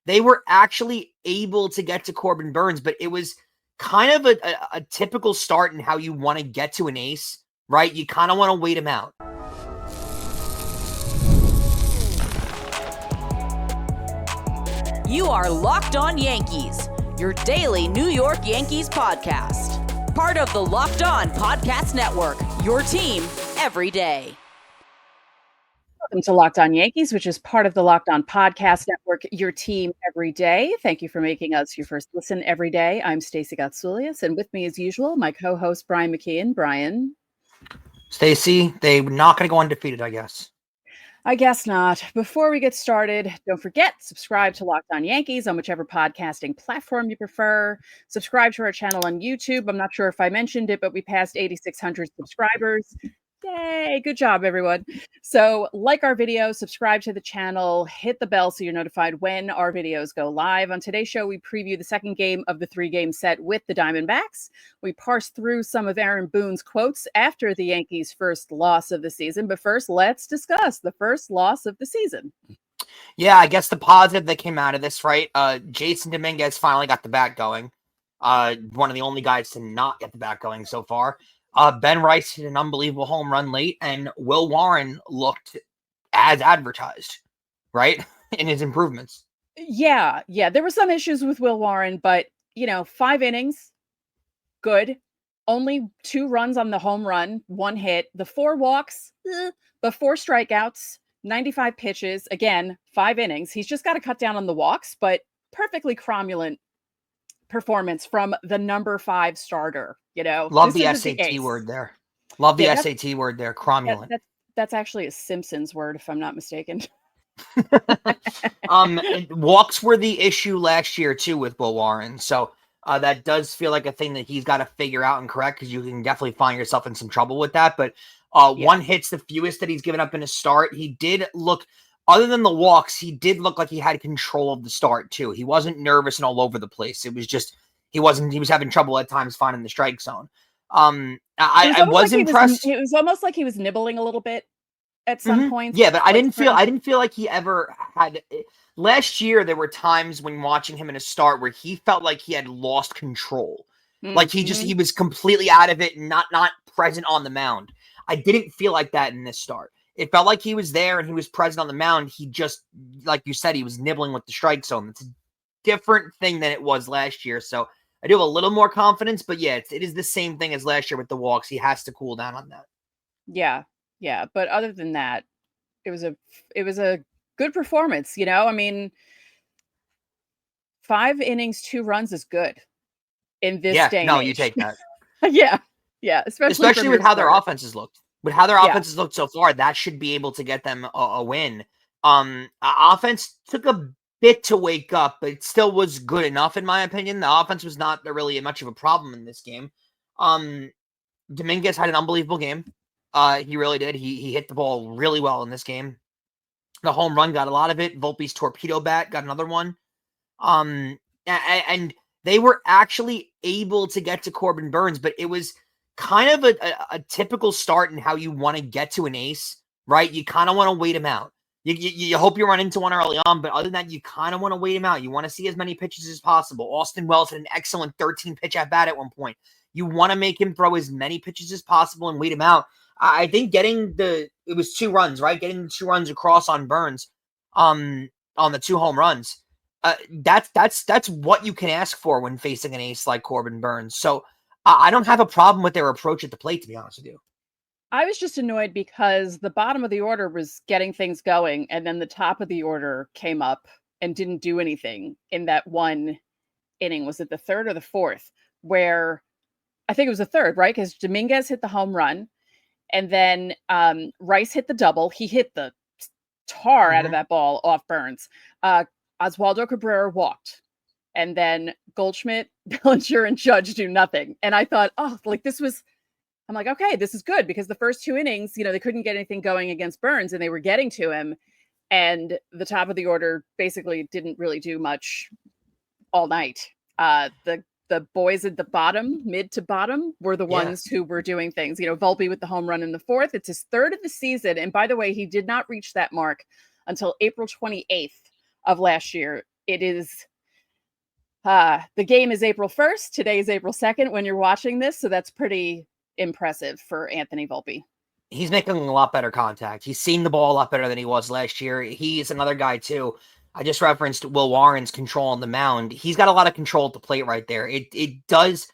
they were actually able to get to Corbin Burnes, but it was kind of a typical start in how you want to get to an ace, right? You kind of want to wait him out. You are Locked On Yankees, your daily New York Yankees podcast. Part of the Locked On Podcast Network, your team every day. Welcome to Locked On Yankees, which is part of the Locked On Podcast Network, your team every day. Thank you for making us your first listen every day. I'm Stacey Gotsulias, and with me as usual, my co-host Brian McKeon. Brian. Stacey, they're not going to go undefeated, I guess. I guess not. Before we get started, don't forget, subscribe to Locked On Yankees on whichever podcasting platform you prefer. Subscribe to our channel on YouTube. I'm not sure if I mentioned it, but we passed 8,600 subscribers. Yay, good job, everyone. So like our video, subscribe to the channel, hit the bell so you're notified when our videos go live. On today's show, we preview the second game of the 3-game set with the Diamondbacks. We parse through some of Aaron Boone's quotes after the Yankees' first loss of the season. But first, let's discuss the first loss of the season. Yeah, I guess the positive that came out of this, right? Jason Dominguez finally got the bat going. One of the only guys to not get the bat going so far. Ben Rice hit an unbelievable home run late, and Will Warren looked as advertised, right, in his improvements. Yeah. There were some issues with Will Warren, but, 5 innings, good. Only 2 runs on the home run, 1 hit. The 4 walks, but 4 strikeouts, 95 pitches. Again, 5 innings. He's just got to cut down on the walks, but perfectly cromulent performance from the number 5 starter. Love the SAT word there. Love the SAT word there. Cromulent. That's actually a Simpsons word, if I'm not mistaken. Walks were the issue last year too with Will Warren, so that does feel like a thing that he's got to figure out and correct, because you can definitely find yourself in some trouble with that. But 1 hit's the fewest that he's given up in a start. He did look, other than the walks, he did look like he had control of the start too. He wasn't nervous and all over the place. It was just he was having trouble at times finding the strike zone. I was impressed. It was almost like he was nibbling a little bit at some points. Yeah, but I didn't feel like he ever had. Last year, there were times when watching him in a start where he felt like he had lost control. Like he was completely out of it and not present on the mound. I didn't feel like that in this start. It felt like he was there and he was present on the mound. He just, like you said, he was nibbling with the strike zone. It's a different thing than it was last year. So I do have a little more confidence, but yeah, it is the same thing as last year with the walks. He has to cool down on that. Yeah. But other than that, it was a good performance. 5 innings, 2 runs is good in this day and age. You take that. Yeah. Especially with how their offenses looked. With how their offenses looked so far, that should be able to get them a win. Offense took a bit to wake up, but it still was good enough, in my opinion. The offense was not really much of a problem in this game. Dominguez had an unbelievable game. He really did. He hit the ball really well in this game. The home run got a lot of it. Volpe's torpedo bat got another one. And they were actually able to get to Corbin Burnes, but it was kind of a typical start in how you want to get to an ace, right? You kind of want to wait him out. You hope you run into one early on, but other than that, you kind of want to wait him out. You want to see as many pitches as possible. Austin Wells had an excellent 13-pitch at-bat at one point. You want to make him throw as many pitches as possible and wait him out. I think it was 2 runs, right? Getting the 2 runs across on Burnes on the 2 home runs. That's what you can ask for when facing an ace like Corbin Burnes. So I don't have a problem with their approach at the plate, to be honest with you. I was just annoyed because the bottom of the order was getting things going, and then the top of the order came up and didn't do anything in that 1 inning. Was it the 3rd or the 4th? Where I think it was the 3rd, right? Because Dominguez hit the home run, and then Rice hit the double. He hit the tar out of that ball off Burnes. Oswaldo Cabrera walked, and then Goldschmidt, Bellinger, and Judge do nothing. And I thought, I'm like, okay, this is good, because the first 2 innings, they couldn't get anything going against Burnes, and they were getting to him. And the top of the order basically didn't really do much all night. The boys at the bottom, mid to bottom, were the ones who were doing things. Volpe with the home run in the 4th. It's his 3rd of the season. And by the way, he did not reach that mark until April 28th of last year. it is the game is April 1st. Today is April 2nd when you're watching this. So that's pretty impressive for Anthony Volpe. He's making a lot better contact. He's seen the ball a lot better than he was last year. He's another guy, too. I just referenced Will Warren's control on the mound. He's got a lot of control at the plate right there. It does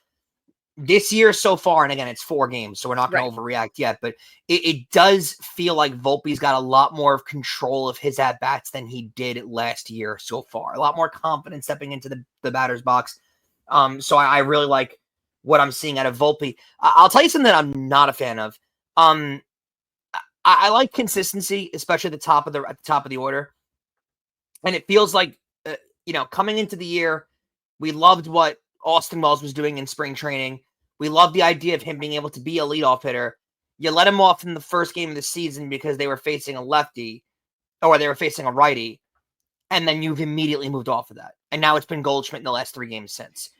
this year so far, and again, it's 4 games, so we're not going to overreact yet, but it does feel like Volpe's got a lot more of control of his at-bats than he did last year so far. A lot more confidence stepping into the batter's box. So I really like what I'm seeing out of Volpe. I'll tell you something that I'm not a fan of. I like consistency, especially at the top of the order. And it feels like, coming into the year, we loved what Austin Wells was doing in spring training. We loved the idea of him being able to be a leadoff hitter. You let him off in the first game of the season because they were facing a lefty or they were facing a righty. And then you've immediately moved off of that. And now it's been Goldschmidt in the last 3 games since.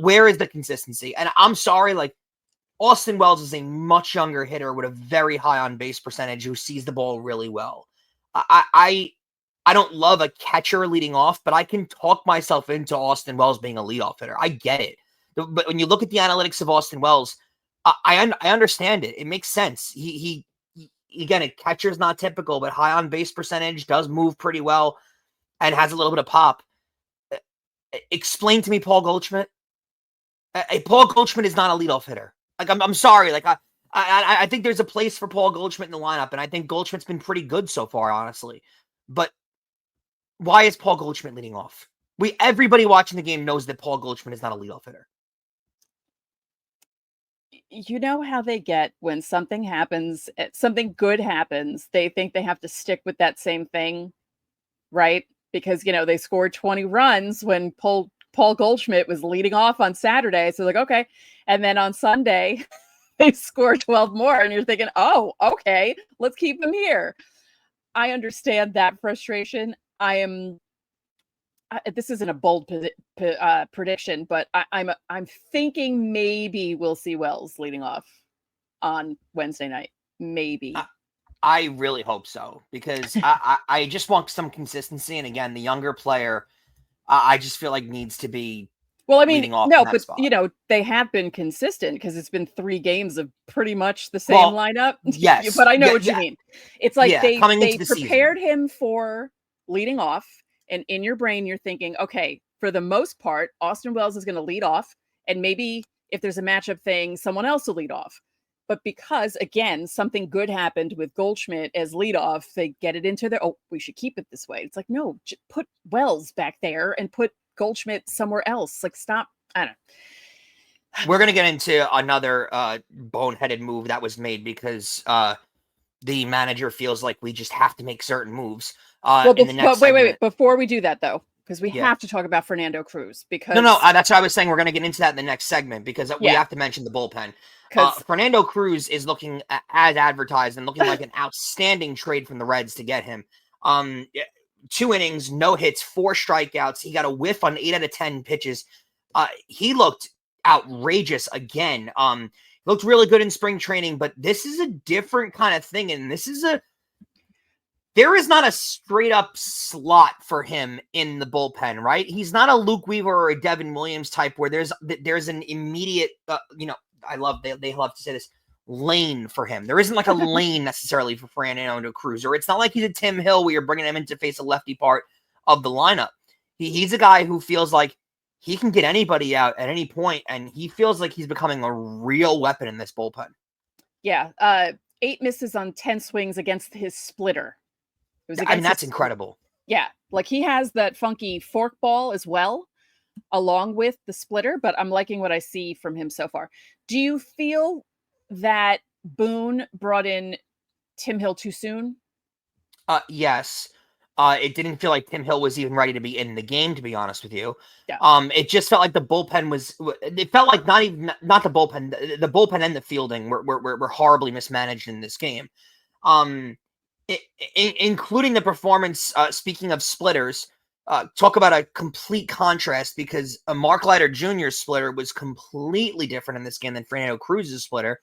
Where is the consistency? And I'm sorry, Austin Wells is a much younger hitter with a very high on-base percentage who sees the ball really well. I don't love a catcher leading off, but I can talk myself into Austin Wells being a leadoff hitter. I get it. But when you look at the analytics of Austin Wells, I understand it. It makes sense. He again, a catcher's not typical, but high on-base percentage, does move pretty well, and has a little bit of pop. Explain to me Paul Goldschmidt. Paul Goldschmidt is not a leadoff hitter. I'm sorry. I think there's a place for Paul Goldschmidt in the lineup, and I think Goldschmidt's been pretty good so far, honestly. But why is Paul Goldschmidt leading off? Everybody watching the game knows that Paul Goldschmidt is not a leadoff hitter. You know how they get when something happens, something good happens, they think they have to stick with that same thing, right? Because, they scored 20 runs when Paul Goldschmidt was leading off on Saturday. So okay. And then on Sunday, they scored 12 more. And you're thinking, oh, okay, let's keep him here. I understand that frustration. This isn't a bold prediction, but I'm thinking maybe we'll see Wells leading off on Wednesday night. Maybe. I really hope so, because I just want some consistency. And again, the younger player, I just feel like needs to be. Well, I mean, no, but spot. They have been consistent because it's been 3 games of pretty much the same lineup. Yes, but I know what you mean. It's like they prepared season. Him for leading off, and in your brain you're thinking, okay, for the most part, Austin Wells is going to lead off, and maybe if there's a matchup thing, someone else will lead off. But because, again, something good happened with Goldschmidt as leadoff, they get it into their, we should keep it this way. It's like, no, put Wells back there and put Goldschmidt somewhere else. Stop. I don't know. We're going to get into another boneheaded move that was made because the manager feels like we just have to make certain moves. Wait. Before we do that, though, because we have to talk about Fernando Cruz. Because that's why I was saying we're going to get into that in the next segment because we have to mention the bullpen. Fernando Cruz is looking as advertised and looking like an outstanding trade from the Reds to get him. 2 innings, no hits, 4 strikeouts. He got a whiff on 8 out of 10 pitches. He looked outrageous again. Looked really good in spring training, but this is a different kind of thing. And there is not a straight up slot for him in the bullpen, right? He's not a Luke Weaver or a Devin Williams type where there's an immediate, they love to say this, lane for him. There isn't like a lane necessarily for Fernando Cruz, or it's not like he's a Tim Hill where you're bringing him in to face a lefty part of the lineup. He's a guy who feels like he can get anybody out at any point, and he feels like he's becoming a real weapon in this bullpen. Yeah, 8 misses on 10 swings against his splitter. That's incredible. Yeah, he has that funky fork ball as well, along with the splitter, but I'm liking what I see from him so far. Do you feel that Boone brought in Tim Hill too soon? Yes. It didn't feel like Tim Hill was even ready to be in the game, to be honest with you. Yeah. It just felt like the bullpen it felt like not the bullpen, the bullpen and the fielding were horribly mismanaged in this game. Including the performance, speaking of splitters, talk about a complete contrast because Mark Leiter Jr.'s splitter was completely different in this game than Fernando Cruz's splitter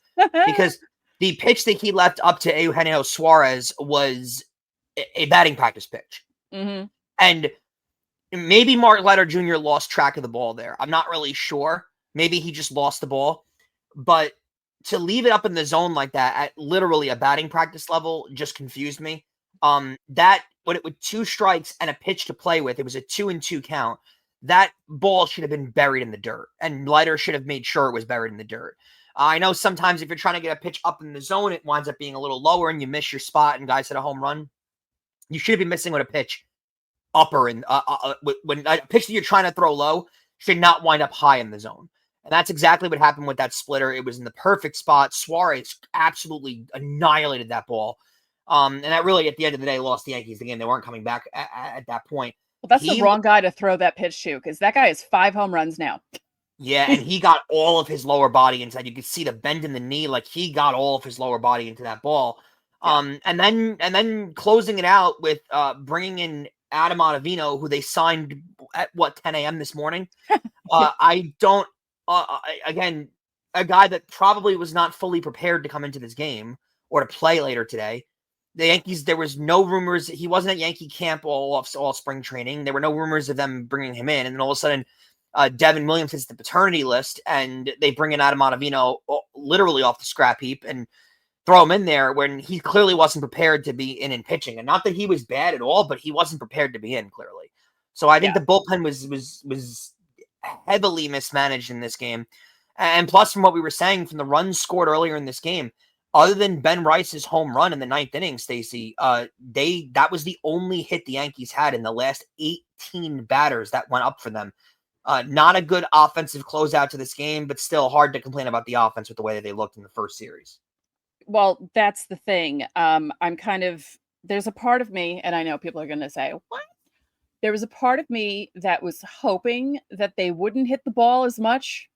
because the pitch that he left up to Eugenio Suarez was a batting practice pitch. Mm-hmm. And maybe Mark Leiter Jr. lost track of the ball there. I'm not really sure. Maybe he just lost the ball. But to leave it up in the zone like that at literally a batting practice level just confused me. With 2 strikes and a pitch to play with, it was a 2-2 count. That ball should have been buried in the dirt, and Leiter should have made sure it was buried in the dirt. I know sometimes if you're trying to get a pitch up in the zone, it winds up being a little lower and you miss your spot and guys hit a home run. You should be missing with a pitch upper, and when a pitch that you're trying to throw low should not wind up high in the zone. And that's exactly what happened with that splitter. It was in the perfect spot. Suarez absolutely annihilated that ball. And that really, at the end of the day, lost the Yankees the game. They weren't coming back at that point. Well, that's the wrong guy to throw that pitch to, because that guy has 5 home runs now. Yeah, and he got all of his lower body inside. You could see the bend in the knee, like he got all of his lower body into that ball. Yeah. And then closing it out with bringing in Adam Ottavino, who they signed at 10 a.m. this morning. Again, a guy that probably was not fully prepared to come into this game or to play later today. The Yankees, there was no rumors. He wasn't at Yankee camp all spring training. There were no rumors of them bringing him in. And then all of a sudden, Devin Williams hits the paternity list, and they bring in Adam Ottavino literally off the scrap heap and throw him in there when he clearly wasn't prepared to be in pitching. And not that he was bad at all, but he wasn't prepared to be in, clearly. So I think the bullpen was heavily mismanaged in this game. And plus, from what we were saying, from the runs scored earlier in this game, other than Ben Rice's home run in the 9th inning, Stacey, that was the only hit the Yankees had in the last 18 batters that went up for them. Not a good offensive closeout to this game, but still hard to complain about the offense with the way that they looked in the first series. Well, that's the thing. There's a part of me, and I know people are going to say, what? There was a part of me that was hoping that they wouldn't hit the ball as much,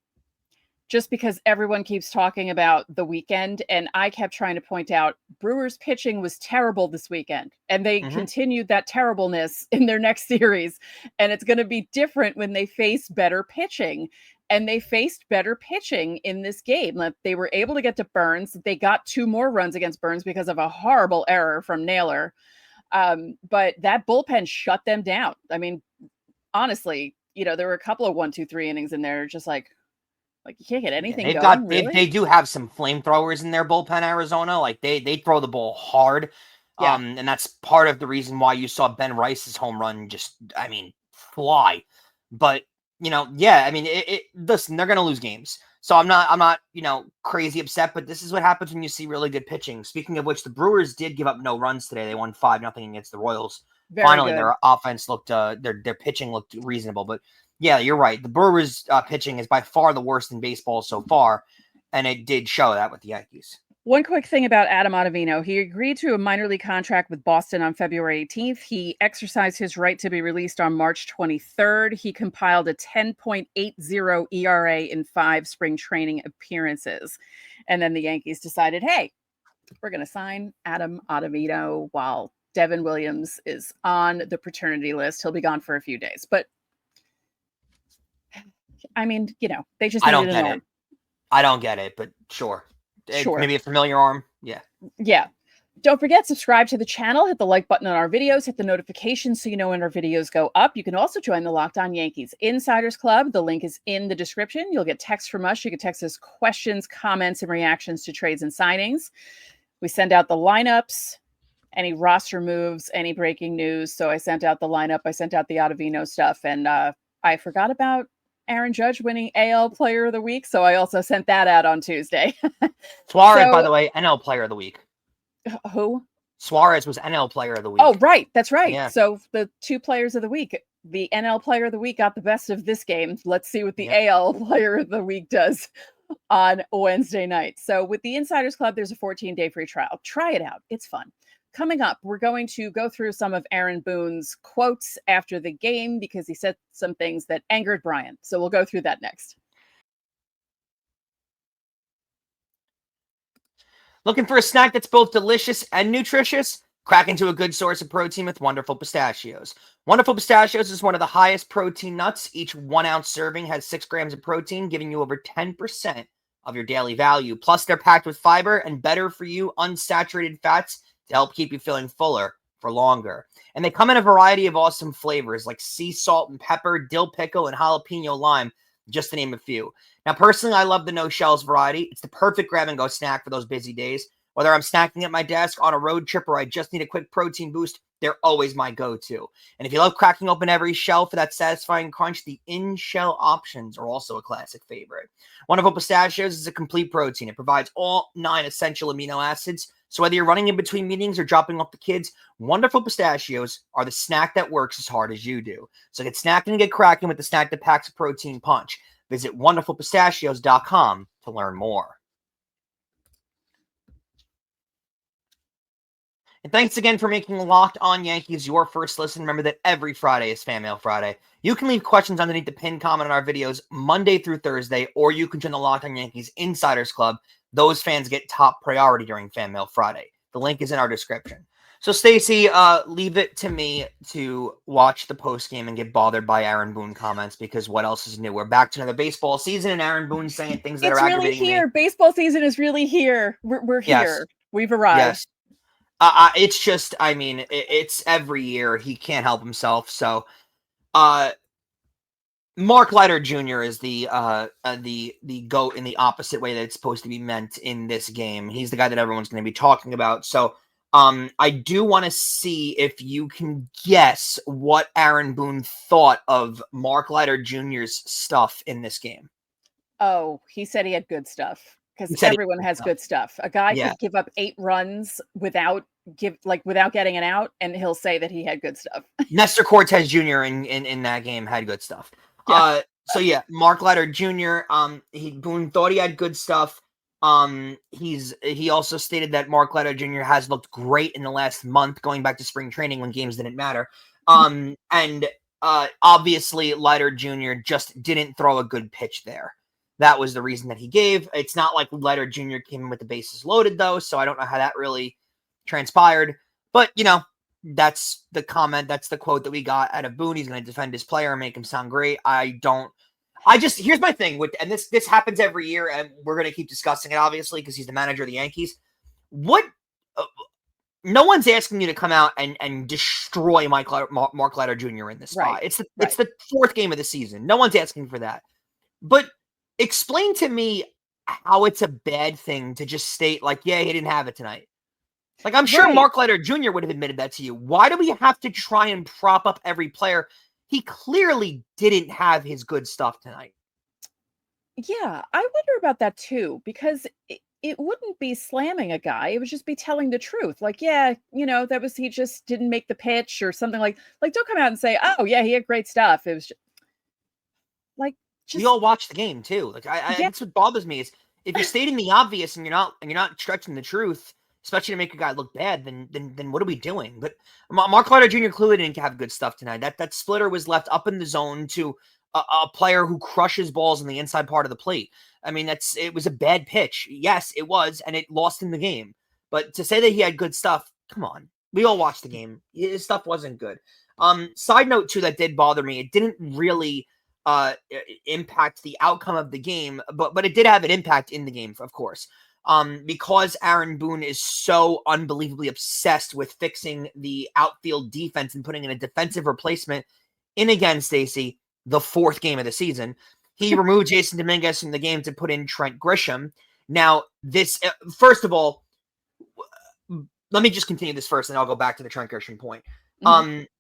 just because everyone keeps talking about the weekend. And I kept trying to point out Brewers pitching was terrible this weekend. And they continued that terribleness in their next series. And it's going to be different when they face better pitching. And they faced better pitching in this game. Like, they were able to get to Burns. They got 2 more runs against Burns because of a horrible error from Naylor. But that bullpen shut them down. I mean, honestly, there were a couple of 1, 2, 3 innings in there, just like you can't get anything going. Really? They do have some flamethrowers in their bullpen, Arizona. Like they throw the ball hard. Yeah. And that's part of the reason why you saw Ben Rice's home run just, fly. But, listen, they're going to lose games. So I'm not, crazy upset, but this is what happens when you see really good pitching. Speaking of which, the Brewers did give up no runs today. They won 5-0 against the Royals. Finally, their offense looked, their pitching looked reasonable, but yeah, you're right. The Brewers' pitching is by far the worst in baseball so far, and it did show that with the Yankees. One quick thing about Adam Ottavino. He agreed to a minor league contract with Boston on February 18th. He exercised his right to be released on March 23rd. He compiled a 10.80 ERA in 5 spring training appearances. And then the Yankees decided, hey, we're going to sign Adam Ottavino while Devin Williams is on the paternity list. He'll be gone for a few days. But they just I don't get it. I don't get it, but sure. Maybe a familiar arm. Yeah. Yeah. Don't forget, subscribe to the channel, hit the like button on our videos, hit the notifications so you know when our videos go up. You can also join the Locked On Yankees Insiders Club. The link is in the description. You'll get texts from us. You can text us questions, comments, and reactions to trades and signings. We send out the lineups, any roster moves, any breaking news. So I sent out the lineup. I sent out the Ottavino stuff. And I forgot about Aaron Judge winning AL Player of the Week. So I also sent that out on Tuesday. Suarez, by the way, NL Player of the Week. Who? Suarez was NL Player of the Week. Oh, right. That's right. Yeah. So the 2 players of the week, the NL Player of the Week got the best of this game. Let's see what the AL Player of the Week does on Wednesday night. So with the Insiders Club, there's a 14-day free trial. Try it out. It's fun. Coming up, we're going to go through some of Aaron Boone's quotes after the game because he said some things that angered Brian. So we'll go through that next. Looking for a snack that's both delicious and nutritious? Crack into a good source of protein with Wonderful Pistachios. Wonderful Pistachios is one of the highest protein nuts. Each 1-ounce serving has 6 grams of protein, giving you over 10% of your daily value. Plus, they're packed with fiber and better for you unsaturated fats to help keep you feeling fuller for longer. And they come in a variety of awesome flavors like sea salt and pepper, dill pickle, and jalapeno lime, just to name a few. Now, personally, I love the no shells variety. It's the perfect grab-and-go snack for those busy days. Whether I'm snacking at my desk, on a road trip, or I just need a quick protein boost, they're always my go-to. And if you love cracking open every shell for that satisfying crunch, the in-shell options are also a classic favorite. Wonderful Pistachios is a complete protein. It provides all 9 essential amino acids. So whether you're running in between meetings or dropping off the kids, Wonderful Pistachios are the snack that works as hard as you do. So get snacking and get cracking with the snack that packs a protein punch. Visit wonderfulpistachios.com to learn more. And thanks again for making Locked On Yankees your first listen. Remember that every Friday is Fan Mail Friday. You can leave questions underneath the pinned comment on our videos Monday through Thursday, or you can join the Locked On Yankees Insiders Club. Those fans get top priority during Fan Mail Friday. The link is in our description. So, Stacey, leave it to me to watch the postgame and get bothered by Aaron Boone comments, because what else is new? We're back to another baseball season, and Aaron Boone saying things that are aggravating me. It's really here. Me. Baseball season is really here. We're here. Yes. We've arrived. Yes. It's just, I mean, it's every year. He can't help himself. So, Mark Leiter Jr. is the GOAT in the opposite way that it's supposed to be meant in this game. He's the guy that everyone's going to be talking about. So, I do want to see if you can guess what Aaron Boone thought of Mark Leiter Jr.'s stuff in this game. Oh, he said he had good stuff. Because everyone has good stuff. A guy could give up 8 runs without getting an out, and he'll say that he had good stuff. Nestor Cortez Jr. in that game had good stuff. Yeah. Mark Leiter Jr. Boone thought he had good stuff. He also stated that Mark Leiter Jr. has looked great in the last month, going back to spring training when games didn't matter. Obviously Leiter Jr. just didn't throw a good pitch there. That was the reason that he gave. It's not like Leiter Jr. came in with the bases loaded, though, so I don't know how that really transpired. But, that's the comment. That's the quote that we got out of Boone. He's going to defend his player and make him sound great. Here's my thing, and this happens every year, and we're going to keep discussing it, obviously, because he's the manager of the Yankees. No one's asking you to come out and destroy Mark Leiter Jr. in this spot. Right. It's the 4th game of the season. No one's asking for that. But explain to me how it's a bad thing to just state, like, yeah, he didn't have it tonight. Like, I'm sure Mark Leiter Jr. would have admitted that to you. Why do we have to try and prop up every player? He clearly didn't have his good stuff tonight. Yeah, I wonder about that too, because it wouldn't be slamming a guy. It would just be telling the truth. Like, yeah, he just didn't make the pitch or something like don't come out and say, oh, yeah, he had great stuff. It was just, like, we all watch the game too. Like, that's what bothers me is if you're stating the obvious and you're not stretching the truth, especially to make a guy look bad, then what are we doing? But Mark Leiter Jr. clearly didn't have good stuff tonight. That splitter was left up in the zone to a player who crushes balls on the inside part of the plate. I mean, it was a bad pitch. Yes, it was, and it lost him the game. But to say that he had good stuff, come on. We all watched the game. His stuff wasn't good. Side note too, that did bother me. It didn't really impact the outcome of the game, but it did have an impact in the game, of course. Because Aaron Boone is so unbelievably obsessed with fixing the outfield defense and putting in a defensive replacement in, again, Stacey, the 4th game of the season. He removed Jason Dominguez from the game to put in Trent Grisham. Now, this, first of all, let me just continue this first, and I'll go back to the Trent Grisham point.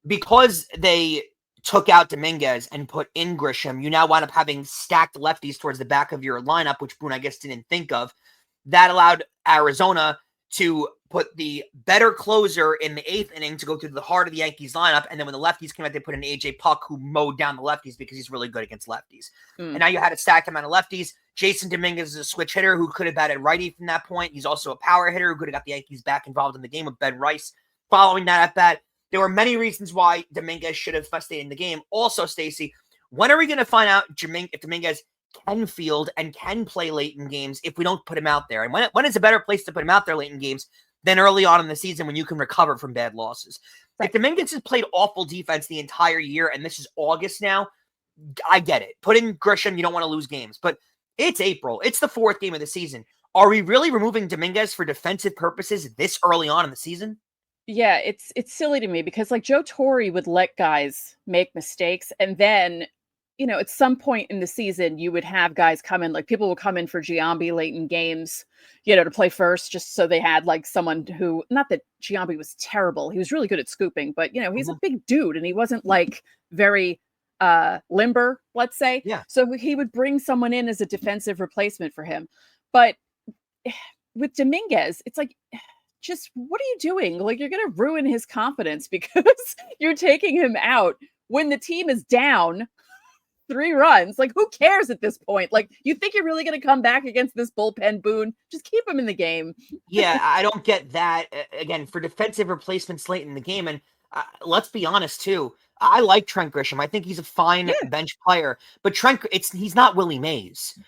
Because they took out Dominguez and put in Grisham, you now wind up having stacked lefties towards the back of your lineup, which Boone, I guess, didn't think of. That allowed Arizona to put the better closer in the 8th inning to go through the heart of the Yankees lineup. And then when the lefties came out, they put in AJ Puck, who mowed down the lefties because he's really good against lefties. And now you had a stacked amount of lefties. Jason Dominguez is a switch hitter who could have batted righty from that point. He's also a power hitter who could have got the Yankees back involved in the game with Ben Rice. Following that at bat, there were many reasons why Dominguez should have stayed in the game. Also, Stacey, when are we going to find out if Dominguez can field and can play late in games if we don't put him out there? And when is a better place to put him out there late in games than early on in the season when you can recover from bad losses? Right. If Dominguez has played awful defense the entire year, and this is August now, I get it. Put in Grisham, you don't want to lose games. But it's April. It's the 4th game of the season. Are we really removing Dominguez for defensive purposes this early on in the season? Yeah, it's silly to me because like Joe Torre would let guys make mistakes, and then at some point in the season you would have guys come in, like people would come in for Giambi late in games, to play first, just so they had like someone who, not that Giambi was terrible, he was really good at scooping, but he's a big dude and he wasn't like very limber, let's say. Yeah. So he would bring someone in as a defensive replacement for him. But with Dominguez, it's like, just what are you doing? Like, you're going to ruin his confidence because you're taking him out when the team is down 3 runs. Like, who cares at this point? Like, you think you're really going to come back against this bullpen, Boone? Just keep him in the game. Yeah, I don't get that. Again, for defensive replacements late in the game, and let's be honest too, I like Trent Grisham. I think he's a fine bench player, but he's not Willie Mays.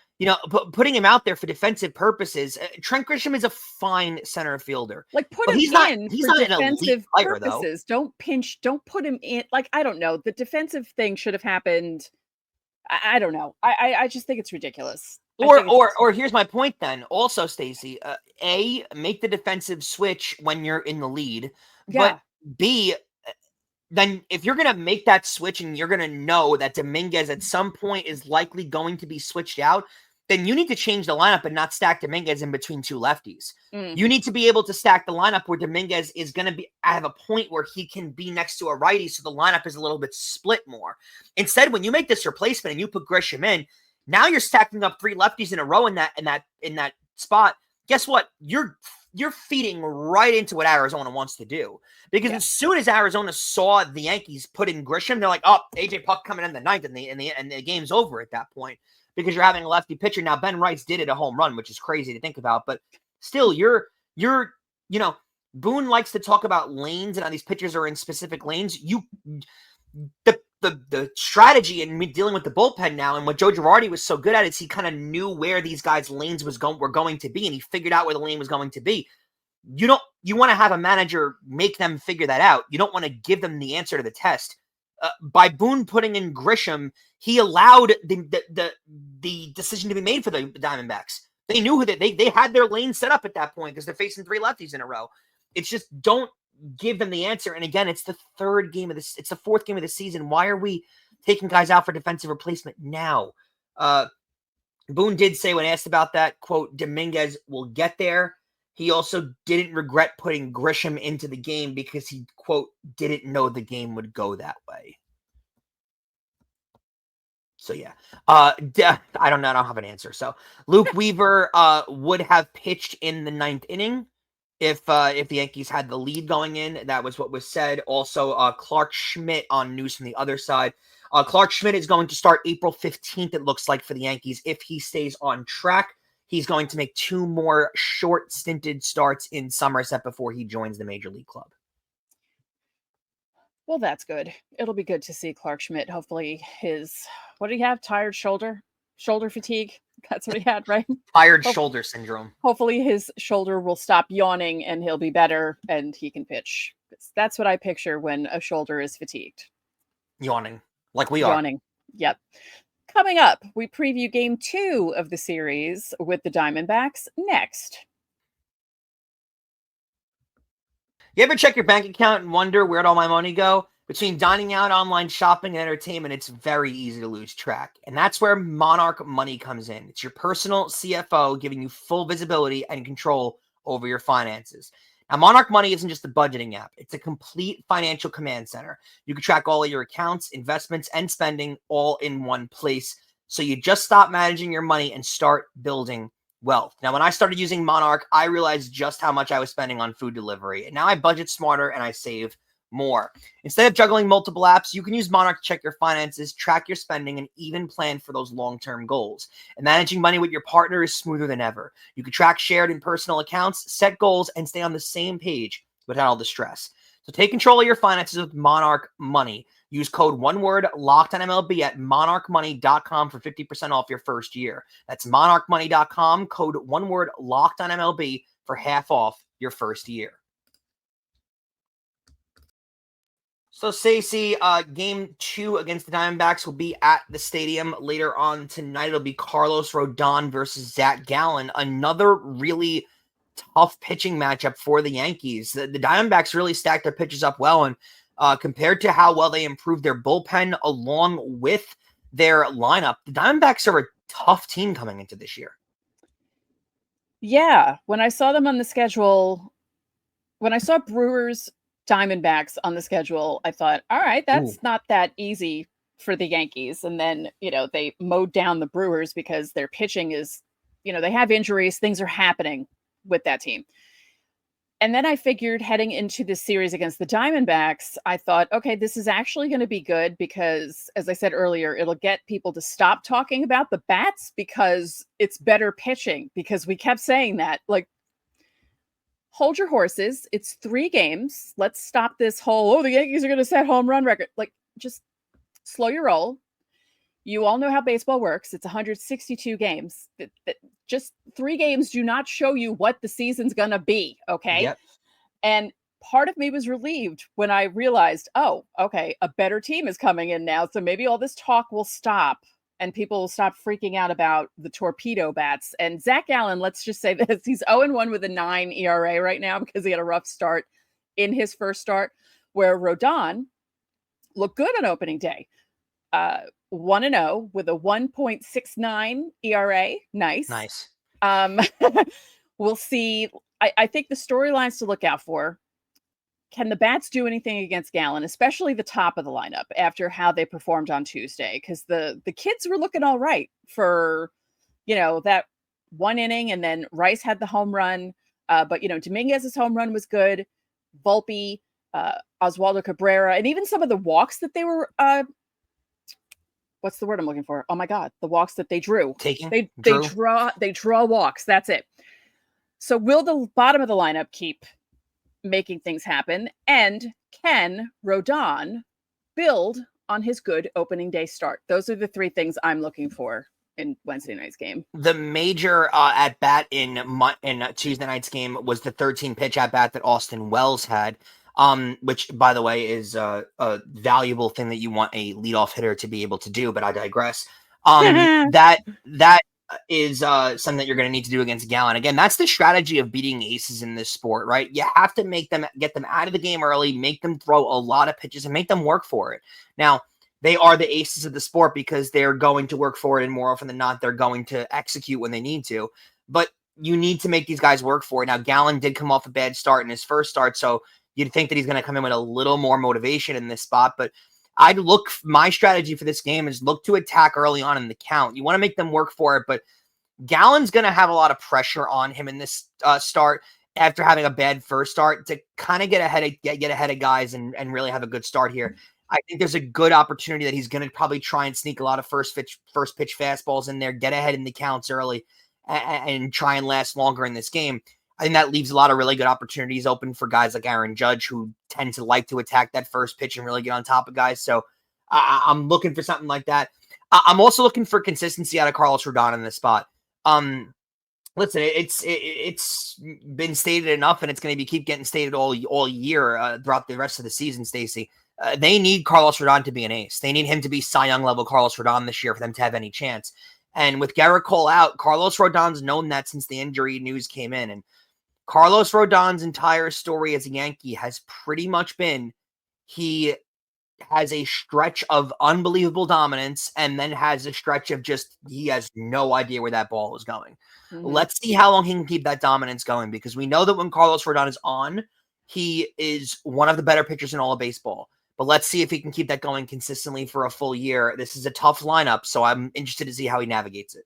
Putting him out there for defensive purposes, Trent Grisham is a fine center fielder. Like, put but him he's not defensive an elite player, purposes. Don't put him in. Like, I don't know. The defensive thing should have happened. I don't know. I just think it's ridiculous. Or here's my point then. Also, Stacey, A, make the defensive switch when you're in the lead. Yeah. But B, then if you're going to make that switch and you're going to know that Dominguez at some point is likely going to be switched out, then you need to change the lineup and not stack Dominguez in between 2 lefties. You need to be able to stack the lineup where Dominguez is going to be at a point where he can be next to a righty, so the lineup is a little bit split more. Instead, when you make this replacement and you put Grisham in, now you're stacking up 3 lefties in a row in that spot. Guess what? You're feeding right into what Arizona wants to do. Because as soon as Arizona saw the Yankees put in Grisham, they're like, oh, AJ Puck coming in the 9th, and the game's over at that point. Because you're having a lefty pitcher. Now, Ben Wrights did it a home run, which is crazy to think about. But still, Boone likes to talk about lanes and how these pitchers are in specific lanes. The strategy in dealing with the bullpen now, and what Joe Girardi was so good at is he kind of knew where these guys' lanes were going to be, and he figured out where the lane was going to be. You want to have a manager make them figure that out. You don't want to give them the answer to the test. By Boone putting in Grisham, he allowed the decision to be made for the Diamondbacks. They knew that they had their lane set up at that point because they're facing 3 lefties in a row. It's just don't give them the answer. And again, it's the 4th game of the season. Why are we taking guys out for defensive replacement now? Boone did say when asked about that, quote, Dominguez will get there. He also didn't regret putting Grisham into the game because he, quote, didn't know the game would go that way. So, yeah. I don't have an answer. So, Luke Weaver would have pitched in the 9th inning if the Yankees had the lead going in. That was what was said. Also, Clark Schmidt on news from the other side. Clark Schmidt is going to start April 15th, it looks like, for the Yankees if he stays on track. He's going to make 2 more short-stinted starts in Somerset before he joins the Major League club. Well, that's good. It'll be good to see Clark Schmidt. Hopefully what did he have? Tired shoulder? Shoulder fatigue? That's what he had, right? Tired shoulder syndrome. Hopefully his shoulder will stop yawning and he'll be better and he can pitch. That's what I picture when a shoulder is fatigued. Yawning. Like we are. Yawning. Yep. Coming up, we preview game 2 of the series with the Diamondbacks next. You ever check your bank account and wonder where'd all my money go? Between dining out, online shopping, and entertainment, it's very easy to lose track. And that's where Monarch Money comes in. It's your personal CFO giving you full visibility and control over your finances. Now, Monarch Money isn't just a budgeting app. It's a complete financial command center. You can track all of your accounts, investments, and spending all in one place. So you just stop managing your money and start building wealth. Now, when I started using Monarch, I realized just how much I was spending on food delivery. And now I budget smarter and I save more. Instead of juggling multiple apps, you can use Monarch to check your finances, track your spending, and even plan for those long-term goals. And managing money with your partner is smoother than ever. You can track shared and personal accounts, set goals, and stay on the same page without all the stress. So take control of your finances with Monarch Money. Use code LOCKEDONMLB at monarchmoney.com for 50% off your first year. That's monarchmoney.com, code LOCKEDONMLB for half off your first year. So, Stacey, game 2 against the Diamondbacks will be at the stadium later on tonight. It'll be Carlos Rodon versus Zach Gallen. Another really tough pitching matchup for the Yankees. The Diamondbacks really stacked their pitchers up well, and compared to how well they improved their bullpen along with their lineup, the Diamondbacks are a tough team coming into this year. Yeah, when I saw them on the schedule, when I saw Brewers Diamondbacks on the schedule, I thought, all right, that's not that easy for the Yankees. And then, they mowed down the Brewers because their pitching is, they have injuries, things are happening with that team. And then I figured heading into this series against the Diamondbacks, I thought, okay, this is actually going to be good because, as I said earlier, it'll get people to stop talking about the bats because it's better pitching, because we kept saying that. Like, hold your horses. It's 3 games. Let's stop this whole, the Yankees are going to set home run record. Like, just slow your roll. You all know how baseball works. It's 162 games. Just 3 games do not show you what the season's going to be, okay? Yep. And part of me was relieved when I realized, oh, okay, a better team is coming in now, so maybe all this talk will stop and people will stop freaking out about the torpedo bats. And Zach Gallen, let's just say this, he's 0-1 with a 9 ERA right now because he had a rough start in his first start, where Rodon looked good on opening day. 1-0 with a 1.69 ERA. Nice. We'll see. I think the storylines to look out for: can the bats do anything against Gallen, especially the top of the lineup after how they performed on Tuesday? Because the kids were looking all right for, that 1 inning, and then Rice had the home run. But Dominguez's home run was good. Volpe, Oswaldo Cabrera, and even some of the walks that they were what's the word I'm looking for? Oh my God, the walks that they drew. They draw walks. That's it. So will the bottom of the lineup keep making things happen? And can Rodon build on his good opening day start? Those are the 3 things I'm looking for in Wednesday night's game. The major at bat in Tuesday night's game was the 13 pitch at bat that Austin Wells had. Which, by the way, is a valuable thing that you want a leadoff hitter to be able to do, but I digress. That is something that you're going to need to do against Gallen. Again, that's the strategy of beating aces in this sport, right? You have to get them out of the game early, make them throw a lot of pitches, and make them work for it. Now, they are the aces of the sport because they're going to work for it, and more often than not, they're going to execute when they need to. But you need to make these guys work for it. Now, Gallen did come off a bad start in his first start, so you'd think that he's going to come in with a little more motivation in this spot, but my strategy for this game is look to attack early on in the count. You want to make them work for it, but Gallen's going to have a lot of pressure on him in this start after having a bad first start to kind of get ahead of guys and really have a good start here. I think there's a good opportunity that he's going to probably try and sneak a lot of first pitch fastballs in there, get ahead in the counts early, and try and last longer in this game. I think that leaves a lot of really good opportunities open for guys like Aaron Judge, who tend to like to attack that first pitch and really get on top of guys. So I'm looking for something like that. I'm also looking for consistency out of Carlos Rodon in this spot. Listen, it's been stated enough, and it's going to keep getting stated all year throughout the rest of the season, Stacey. They need Carlos Rodon to be an ace. They need him to be Cy Young level Carlos Rodon this year for them to have any chance. And with Garrett Cole out, Carlos Rodon's known that since the injury news came in. And Carlos Rodon's entire story as a Yankee has pretty much been he has a stretch of unbelievable dominance and then has a stretch of just he has no idea where that ball is going. Mm-hmm. Let's see how long he can keep that dominance going, because we know that when Carlos Rodon is on, he is one of the better pitchers in all of baseball. But let's see if he can keep that going consistently for a full year. This is a tough lineup, so I'm interested to see how he navigates it.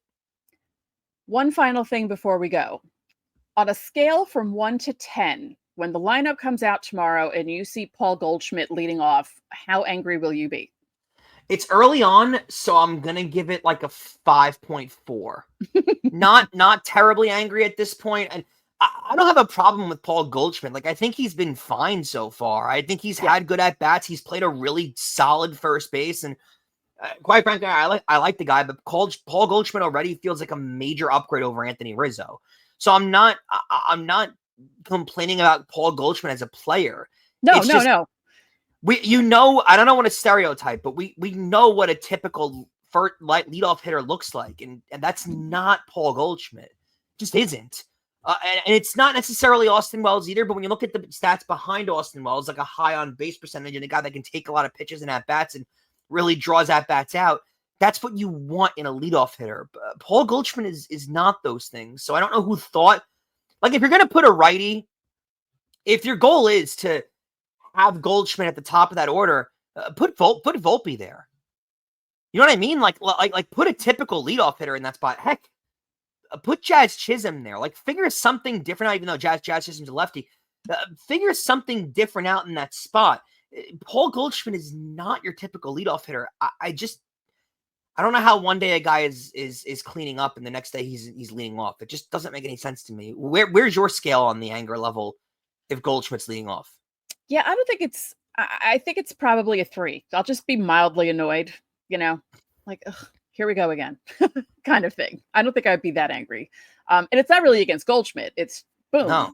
One final thing before we go. On a scale from 1 to 10, when the lineup comes out tomorrow and you see Paul Goldschmidt leading off, how angry will you be? It's early on, so I'm going to give it like a 5.4. Not terribly angry at this point. And I don't have a problem with Paul Goldschmidt. Like, I think he's been fine so far. I think he's had good at-bats. He's played a really solid first base. And quite frankly, I like the guy, but Paul Goldschmidt already feels like a major upgrade over Anthony Rizzo. So I'm not complaining about Paul Goldschmidt as a player. No. I don't know what a stereotype, but we know what a typical leadoff hitter looks like, and that's not Paul Goldschmidt. It just isn't. And it's not necessarily Austin Wells either, but when you look at the stats behind Austin Wells, like a high on base percentage and a guy that can take a lot of pitches and at-bats and really draws at-bats out, that's what you want in a leadoff hitter. Paul Goldschmidt is not those things. So I don't know who thought, like, if you're going to put a righty, if your goal is to have Goldschmidt at the top of that order, put Volpe there. You know what I mean? Like put a typical leadoff hitter in that spot. Heck, put Jazz Chisholm there. Like, figure something different out, even though Jazz Chisholm's a lefty. Figure something different out in that spot. Paul Goldschmidt is not your typical leadoff hitter. I don't know how one day a guy is cleaning up and the next day he's leading off. It just doesn't make any sense to me. Where's your scale on the anger level if Goldschmidt's leading off? Yeah, I don't think it's. I think it's probably a 3. I'll just be mildly annoyed. Like, ugh, here we go again, kind of thing. I don't think I'd be that angry. And it's not really against Goldschmidt. It's Boone. No.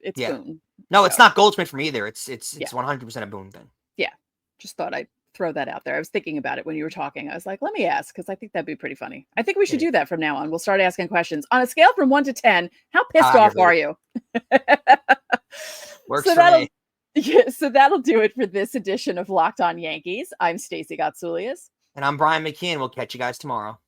It's Boone. No, So, it's not Goldschmidt for me either. It's 100% a Boone thing. Yeah, just thought I'd throw that out there. I was thinking about it when you were talking. I was like, let me ask, because I think that'd be pretty funny. I think we should do that from now on. We'll start asking questions. On a scale from 1 to 10, how pissed off are you? Works for me. Yeah, so that'll do it for this edition of Locked On Yankees. I'm Stacey Gotsulias. And I'm Brian McKeon. We'll catch you guys tomorrow.